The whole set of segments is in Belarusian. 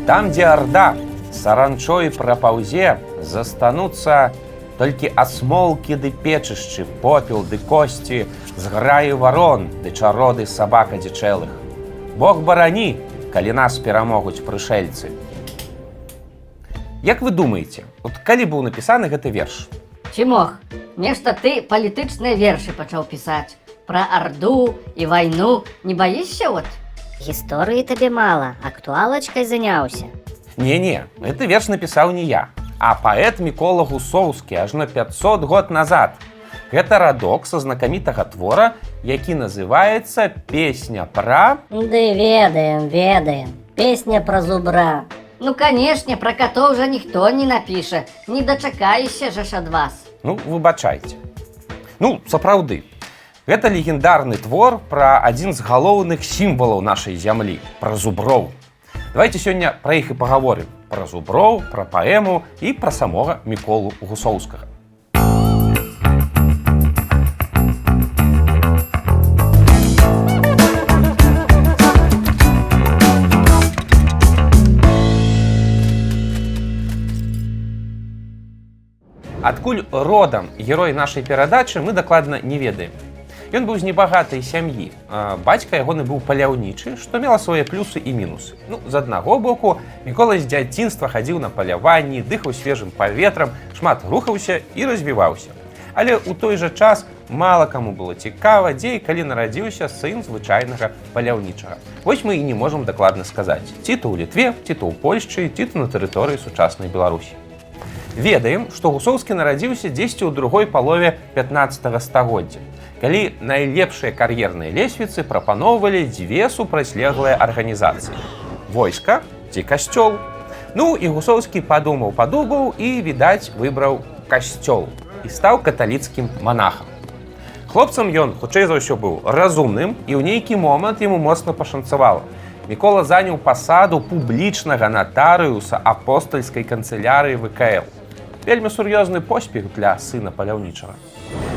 Там, где орда саранчой прапаўзе, застануцца толькі асмолкі ды печышчы, попел ды косці, зграі варон ды чароды сабак адзічэлых. Бог барані, калі нас перамогуць прышэльцы. Як вы думаеце, от калі быў напісаны гэты верш? Чимох, нешта ты палітычныя вершы пачаў пісаць. Пра арду і вайну не баішся от? Гісторыі табе мала, актуалачкай заняўся. Не-не, гэты верш напісаў не я, а паэт Мікола Гусоўскі ажно 500 год назад. Гэта радок са знакамітага твора, які называецца «Песня пра...» Ды ведаем. Песня пра зубра. Ну, канешне, пра катоў жа ніхто не напіша. Не дачакаешся жа ж ад вас. Ну, выбачайце. Ну, сапраўды. Гэта легендарны твор пра адзін з галоўных сімвалаў нашай зямлі, пра зуброў. Давайте сёння пра іх і пагаворым. Пра зуброў, пра паэму і пра самога Міколу Гусоўскага. Адкуль родам герой нашай перадачы, мы дакладна не ведаем. Ён быў з небагатай сям'і. Бацька ягоны быў паляўнічы, што мела свае плюсы і мінусы. Ну, з аднаго боку, Мікола з дзяцінства хадзіў на паляванні, дыхаў свежым паветрам, шмат рухаўся і развіваўся. Але ў той жа час мала каму было цікава, дзе і калі нарадзіўся сын звычайнага паляўнічага. Вось мы і не можам дакладна сказаць, ці то ў Літве, ці то ў Польшчы, ці то на тэрыторыі сучаснай Беларусі. Ведаем, што Гусоўскі нарадзіўся дзесьці ў другой палове 15 стагоддзя, калі найлепшыя кар'ерныя лесвіцы прапаноўвалі дзве супрацьлеглыя арганізацыі – войска ці касцёл. Ну і Гусоўскі падумаў і, відаць, выбраў касцёл і стаў каталіцкім манахам. Хлопцам ён, хутчэй за ўсё, быў разумным, і ў нейкі момант яму моцна пашанцавала. Мікола заняў пасаду публічнага натарыуса апостальскай канцылярыі ВКЛ. Вельмі сур'ёзны поспех для сына паляўнічага.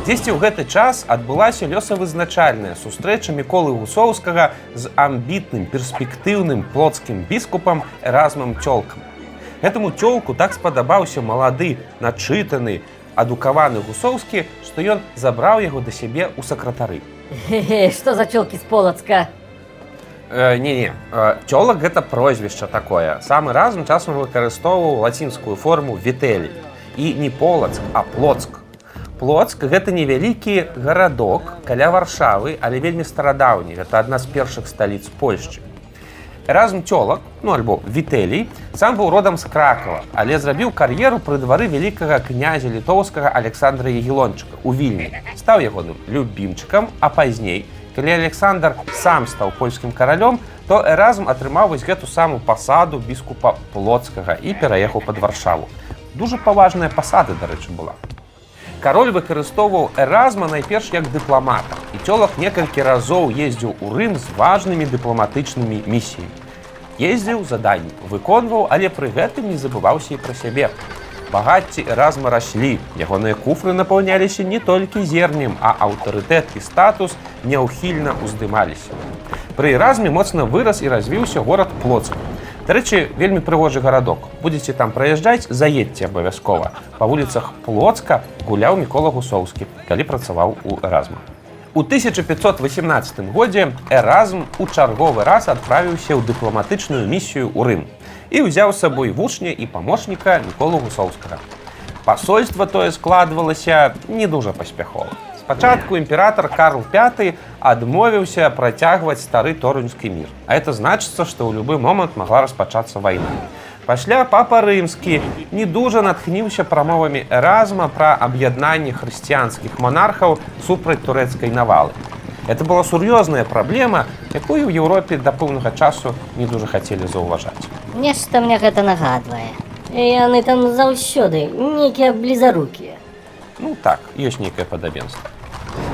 Дзесьці ў гэты час адбылася лёсавызначальная сустрэча Міколы Гусоўскага з амбітным, перспектыўным плотскім біскупам Эразмам Цёлкам. Гэтаму цёлку так спадабаўся малады, начытаны, адукаваны Гусоўскі, што ён забраў яго да сябе ў сакратары. Што за цёлкі з Полацка? Не-не, цёлак гэта прозвішча такое. Сам Эразм часам выкарыстоўваў лацінскую форму «вітэлій». І не Полацк, а Плоцк. Плоцк – гэта невялікі гарадок каля Варшавы, але вельмі старадаўні. Гэта адна з першых сталіц Польшчы. Эразм Цёлак, ну альбо Вітэлій, сам быў родам з Кракава, але зрабіў кар'еру пры двары вялікага князя літоўскага Александра Ягелончыка ў Вільні. Стаў ягоным любімчыкам, а пазней, калі Александр сам стаў польскім каралём, то Эразм атрымаў вось гэту саму пасаду біскупа Плоцкага і пераехаў пад Варшаву. Дужа паважная пасада, дарэчы, была. Кароль выкарыстоўваў Эразма найперш як дыпламата, і цёлак некалькі разоў ездзіў у Рым з важнымі дыпламатычнымі місіямі. Ездзіў, заданні выконваў, але пры гэтым не забываўся і пра сябе. Багацці Эразма раслі, ягоныя куфры напаўняліся не толькі зернем, а аўтарытэт і статус няўхільна ўздымаліся. Пры Эразме моцна вырас і развіўся горад Плоцк. Дарэчы, вельмі прыгожы гарадок. Будзеце там праязджаць, заедьце абавязкова. Па вуліцах Плоцка гуляў Мікола Гусоўскі, калі працаваў у Эразма. У 1518 годзе Эразм у чарговы раз адправіўся ў дыпламатычную місію ў Рым і ўзяў з сабой вучня і памочніка Міколу Гусоўскага. Пасольства тое складвалася не дужа паспяхова. Спачатку імператар Карл V адмовіўся працягваць стары торуньскі мір. А это значыцца, што ў любы момант магла распачацца вайна. Пасля папа Рымскі не дужа натхніўся прамовамі Эразма пра аб'яднанне хрысціянскіх монархаў супраць турэцкай навалы. Это была сур'ёзная праблема, якую ў Еўропе да пэўнага часу не дужа хацелі заўважаць. Нешта мне гэта нагадвае. Яны там заўсёды нейкія блізарукія. Ну так, ёсць нейкае падабенства.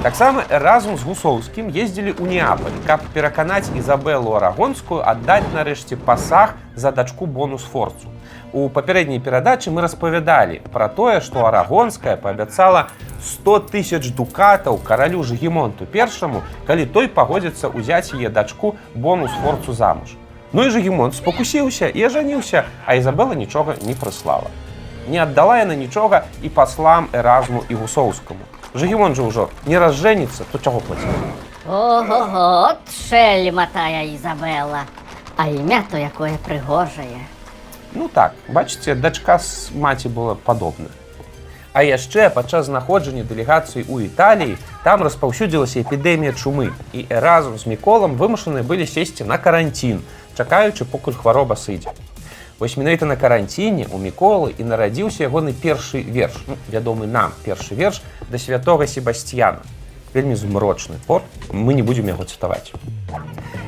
Таксама Эразм з Гусоўскім ездзілі ў Неапаль, каб пераканаць Ізабелу Арагонскую аддаць нарэшце пасаг за дачку Бонус-Сфорцу. У папярэдняй перадачы мы распавядалі пра тое, што Арагонская паабяцала 100 000 дукатаў каралю Жыгімонту I, калі той пагодзіцца ўзяць яе дачку Бонус-Сфорцу замуж. Ну і Жыгімонт спакусіўся і ажаніўся, а Ізабела нічога не прыслала. Не аддала яна нічога і паслам Эразму і Гусоўскаму. Жыгімонт жа ўжо не разжэніцца, то чаго плаціць? Ого-го, шельма тая Ізабела. А імя то якое прыгожае. Ну так, бачыце, дачка з маці была падобна. А яшчэ падчас знаходжання дэлегацыі ў Італіі там распаўсюдзілася эпідэмія чумы, і Эразм з Міколам вымушаныя былі сесці на каранцін, чакаючы, покуль хвароба сыдзе. Вось менавіта на каранціне у Міколы і нарадзіўся ягоны першы верш, вядомы нам першы верш да святога Себасцьяна. Вельмі змрочны твор, мы не будзем яго цытаваць.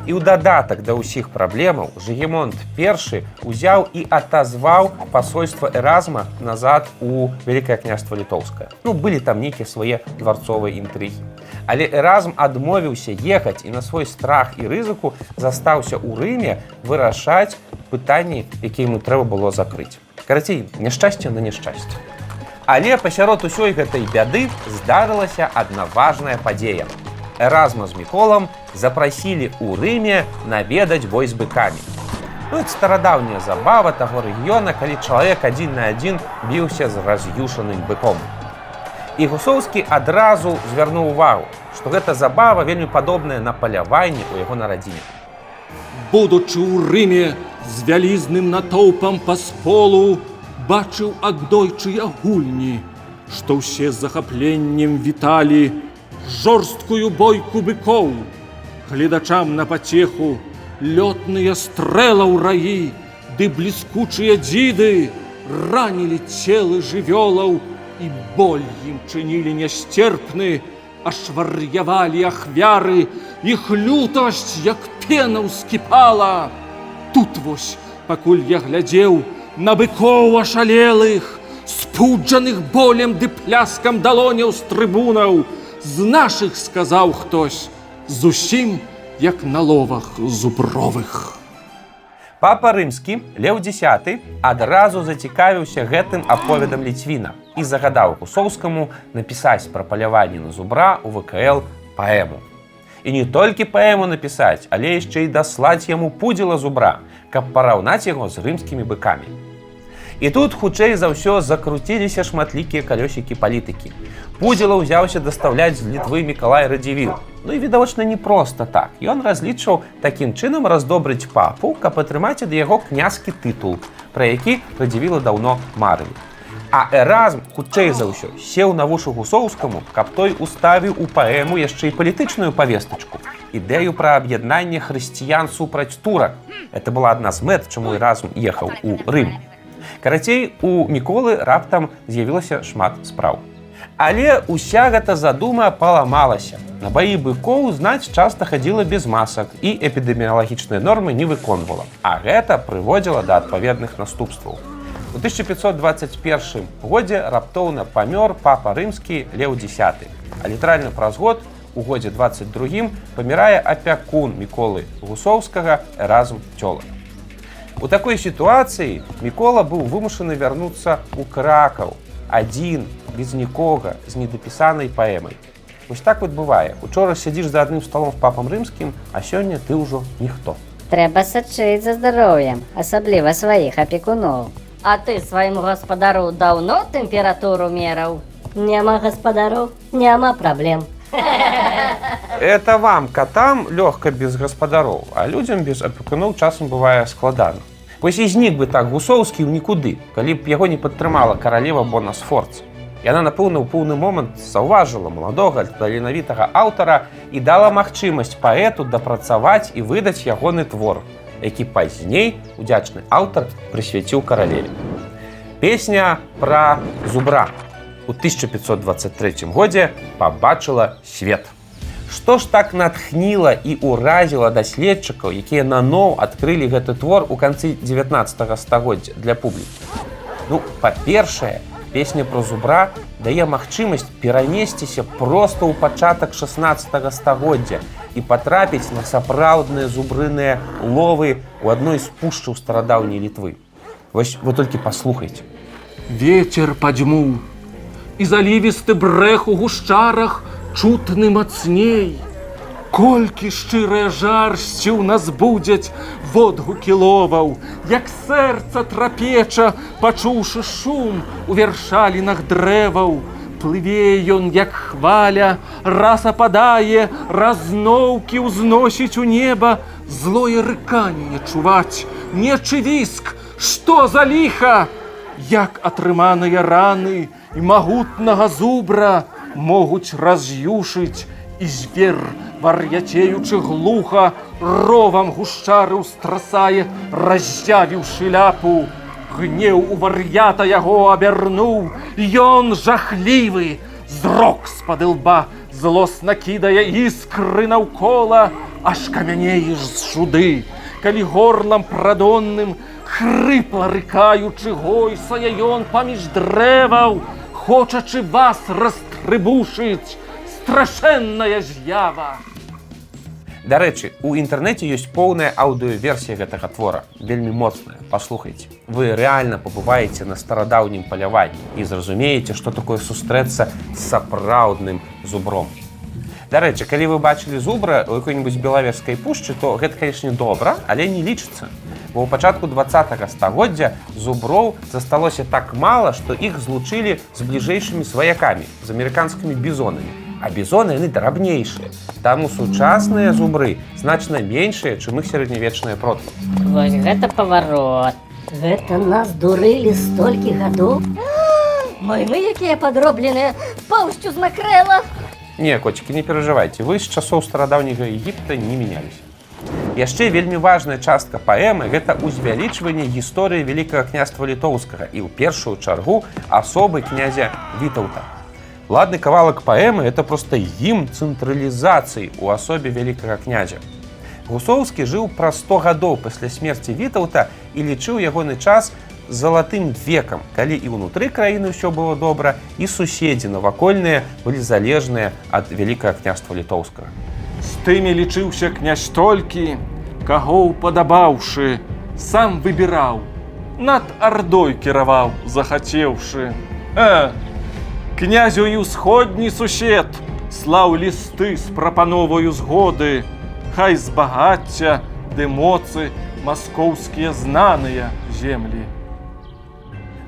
І ў дадатак да ўсіх праблемаў Жыгімонт I узяў і атазваў пасольства Эразма назад у Вялікае княства Літоўскае. Былі там нейкія свае дварцовыя інтрыгі. Але Эразм адмовіўся ехаць і на свой страх і рызыку застаўся ў Рыме вырашаць пытанні, якія яму трэба было закрыць. Карацей, няшчасце на няшчасце. Але пасярод усёй гэтай бяды здарылася адна важная падзея. Эразма з Міколам запрасілі ў Рыме наведаць бой з быкамі. Это старадаўняя забава таго рэгіёна, калі чалавек адзін на адзін біўся з раз'юшаным быком. І Гусоўскі адразу звярнуў увагу, што гэта забава вельмі падобная на паляванне ў яго на радзіне. Будучы ў Рыме з вялізным натоўпам па сполу, бачыў аднойчы я гульні, што ўсе з захапленнем віталі жорсткую бойку быкоў. Гледачам на пацеху лётныя стрэлаў раі ды бліскучыя дзіды ранілі целы жывёлаў і боль ім чынілі нясцерпны, аж вар'явалі ахвяры, іх лютасць, як пена ўскіпала. Тут вось, пакуль я глядзеў на быкоў ашалелых, спуджаных болем ды пляскам далоняў з трыбунаў, з нашых, сказаў хтось, зусім як на ловах зубровых. Папа рымскі, Леў X, адразу зацікавіўся гэтым аповедам Ліцвіна і загадаў Гусоўскаму напісаць пра паляванне на зубра ў ВКЛ паэму. І не толькі паэму напісаць, але яшчэ і даслаць яму пудзіла зубра, каб параўнаць яго з рымскімі быкамі. І тут, хутчэй за ўсё, закруціліся шматлікія калёсікі палітыкі. Пудзіла ўзяўся дастаўляць з Літвы Мікалай Радзівіл. І, відавочна, не проста так. Ён разлічваў такім чынам раздобрыць папу, каб атрымаць ад яго княскі тытул, пра які Радзівілы даўно марылі. А Эразм, хутчэй за ўсё, сеў на вушы Гусоўскаму, каб той уставіў у паэму яшчэ і палітычную павестачку, ідэю пра аб'яднанне хрысціян супраць турак. Это была адна з мэт, чаму Эразм ехаў у Рым. Карацей, у Міколы раптам з'явілася шмат спраў. Але ўся гэта задума паламалася. На баі быкоў знаць часта хадзіла без масак і эпідэміялагічныя нормы не выконвала. А гэта прыводзіла да адпаведных наступстваў. У 1521 годзе раптоўна памёр папа рымскі Леў X. А літаральна праз год, у годзе 22, памірае апякун Міколы Гусоўскага Эразм Цёлак. У такой сітуацыі Мікола быў вымушаны вярнуцца ў Кракаў, адзін, без нікога, з недапісанай паэмай. Вось так вот бывае. Учора сядзіш за адным сталом з папам рымскім, а сёння ты ўжо ніхто. Трэба сачыць за здароўем, асабліва сваіх апекуноў. А ты свайму гаспадару даўно тэмпературу мераў? Няма гаспадароў, няма праблем. Это вам, катам, лёгка без гаспадароў, а людзям без апекуноў часам бывае складана. Вось і знік бы так Гусоўскі ў нікуды, калі б яго не падтрымала каралева Бона Сфорца. Яна, напэўна, у пэўны момант заўважыла маладога таленавітага аўтара і дала магчымасць паэту дапрацаваць і выдаць ягоны твор, які пазней удзячны аўтар прысвяціў каралеве. Песня пра зубра у 1523 годзе пабачыла свет. Што ж так натхніла і ўразіла даследчыкаў, якія наноў адкрылі гэты твор у канцы 19 стагоддзя для публікі? Па-першае, песня пра зубра дае магчымасць перанесціся проста ў пачатак 16 стагоддзя і патрапіць на сапраўдныя зубрыныя ловы ў адной з пушчаў старадаўняй Літвы. Вось вы толькі паслухайце. Вецер падзьмуў, і залівісты брэх у гушчарах чутны мацней. Колькі шчырая жарсці ў нас будзяць водгукі ловаў, як сэрца трапеча, пачуўшы шум у вершалінах дрэваў. Плыве ён, як хваля, раз ападае, раз зноўкі ўзносіць у неба, злое рыканне чуваць, нечы віск, што за ліха? Як атрыманыя раны і магутнага зубра могуць раз'юшыць, і звер, вар'яцеючы глуха, ровам гушчары ўстрасае, раззявіўшы ляпу. Гнеў у вар'ята яго абярнуў, ён жахлівы, зрок з-пад лба, злосна кідае іскры наўкола, аж камянееш з жуды, калі горлам прадонным, хрыпла рыкаючы, гойсае ён паміж дрэваў, хочачы вас растрыбушыць, страшэнная з'ява. Дарэчы, у інтэрнэце ёсць поўная аўдыёверсія гэтага твора, вельмі моцная, паслухайце. Вы рэальна пабываеце на старадаўнім паляванні і зразумееце, што такое сустрэцца з сапраўдным зубром. Дарэчы, калі вы бачылі зубра ў якой-небудзь белавежскай пушчы, то гэта, канечне, добра, але не лічыцца. Бо ў пачатку 20-го стагоддзя зуброў засталося так мала, што іх злучылі з бліжэйшымі сваякамі, з амерыканскімі бізонамі. А бізоны, яны драбнейшыя. Таму сучасныя зубры значна меншыя, чым іх сярэднявечныя продкі. Вось гэта паварот. Гэта нас дурылі столькі гадоў? Мы якія падробленыя, поўсцю з макрэла. Не, коцікі, не перажывайце, вы з часоў старадаўняга Егіпта не мяняліся. Яшчэ вельмі важная частка паэмы – гэта ўзвялічванне гісторыі Вялікага княства Літоўскага і ў першую чаргу асобы князя Вітаўта. Ладны кавалак паэмы – это проста гімн цэнтралізацыі ў асобе вялікага князя. Гусоўскі жыў праз 100 гадоў пасля смерці Вітаўта і лічыў ягоны час залатым векам, калі і ўнутры краіны ўсё было добра, і суседзі навакольныя былі залежныя ад Вялікага княства Літоўскага. З тымі лічыўся князь толькі, каго ўпадабаўшы, сам выбіраў, над ардой кіраваў, захацеўшы. Князю і ўсходні сусед слаў лісты з прапановаю згоды, хай збагацця ды моцы маскоўскія знаныя землі.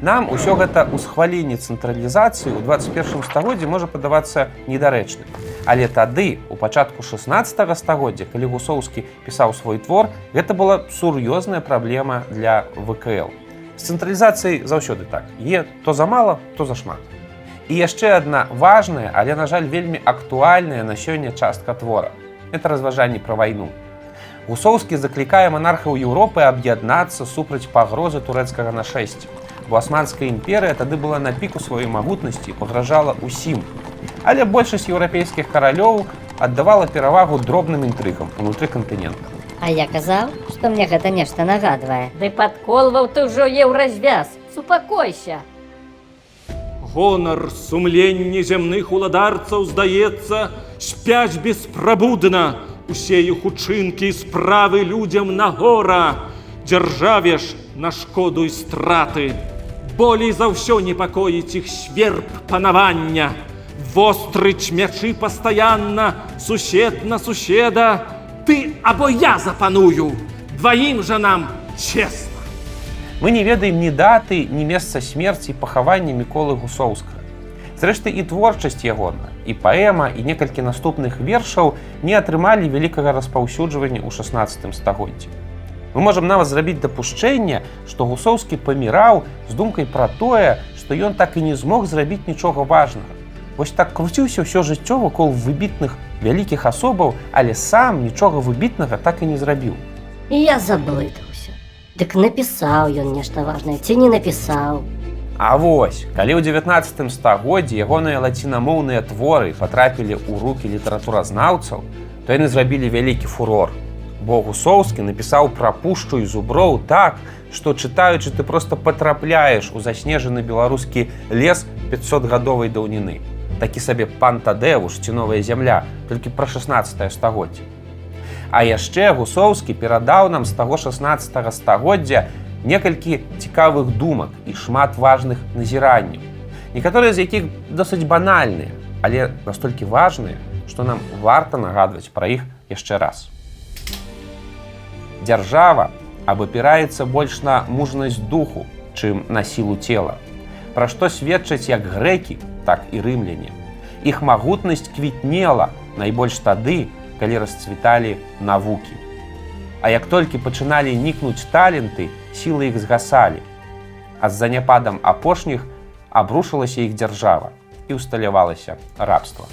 Нам усё гэта ўсхваленне цэнтралізацыі ў 21 стагоддзі можа падавацца недарэчным. Але тады, у пачатку 16 стагоддзя, калі Гусоўскі пісаў свой твор, гэта была сур'ёзная праблема для ВКЛ. З цэнтралізацыяй заўсёды так. Е то замала, то зашмат. І яшчэ адна важная, але, на жаль, вельмі актуальная на сёння частка твора. Это разважанні пра вайну. Гусоўскі заклікае манархаў Еўропы аб'яднацца супраць пагрозы турэцкага нашэсця. Бо Асманская імперыя тады была на піку сваёй магутнасці і пагражала ўсім. Але большасць еўрапейскіх каралёў аддавала перавагу дробным інтрыгам унутры кантынента. А я казаў, што мне гэта нешта нагадвае. Ды падколваў ты ўжо еўразвяз. Супакойся. Гонар, сумленне зямных уладарцаў, здаецца, спяць беспрабудна. Усе іх учынкі і справы людзям нагора. Дзяржаве ж на шкоду і страты. Болей за ўсё непакоіць іх сверб панавання. Вострыць мячы пастаянна, сусед на суседа. Ты або я запаную, дваім жа нам чесна. Мы не ведаем ні даты, ні месца смерці і пахавання Міколы Гусоўскага. Зрэшты, і творчасць ягона, і паэма, і некалькі наступных вершаў не атрымалі вялікага распаўсюджвання ў 16 стагоддзі. Мы можам нават зрабіць дапушчэнне, што Гусоўскі паміраў з думкай пра тое, што ён так і не змог зрабіць нічога важнага. Вось так круціўся ўсё жыццё вакол выбітных вялікіх асобаў, але сам нічога выбітнага так і не зрабіў. І я заблытаўся. Дык напісаў ён нешта важнае, ці не напісаў. А вось, калі ў 19 стагоддзі ягоныя лацінамоўныя творы патрапілі ў рукі літаратуразнаўцаў, то яны зрабілі вялікі фурор. Бо Гусоўскі напісаў пра пушчу і зуброў так, што чытаючы ты проста патрапляеш у заснежаны беларускі лес 500-гадовай даўніны. Такі сабе пан Тадэвуш ці новая зямля, толькі пра 16 стагоддзе. А яшчэ Гусоўскі перадаў нам з таго 16 стагоддзя некалькі цікавых думак і шмат важных назіранняў. Некаторыя з якіх досыць банальныя, але настолькі важныя, што нам варта нагадваць пра іх яшчэ раз. Дзяржава абапіраецца больш на мужнасць духу, чым на сілу цела, пра што сведчаць як грэкі, так і рымляне. Іх магутнасць квітнела найбольш тады, калі расцвіталі навукі. А як толькі пачыналі нікнуць таленты, сілы іх згасалі, а з заняпадам апошніх абрушылася іх дзяржава і ўсталявалася рабства.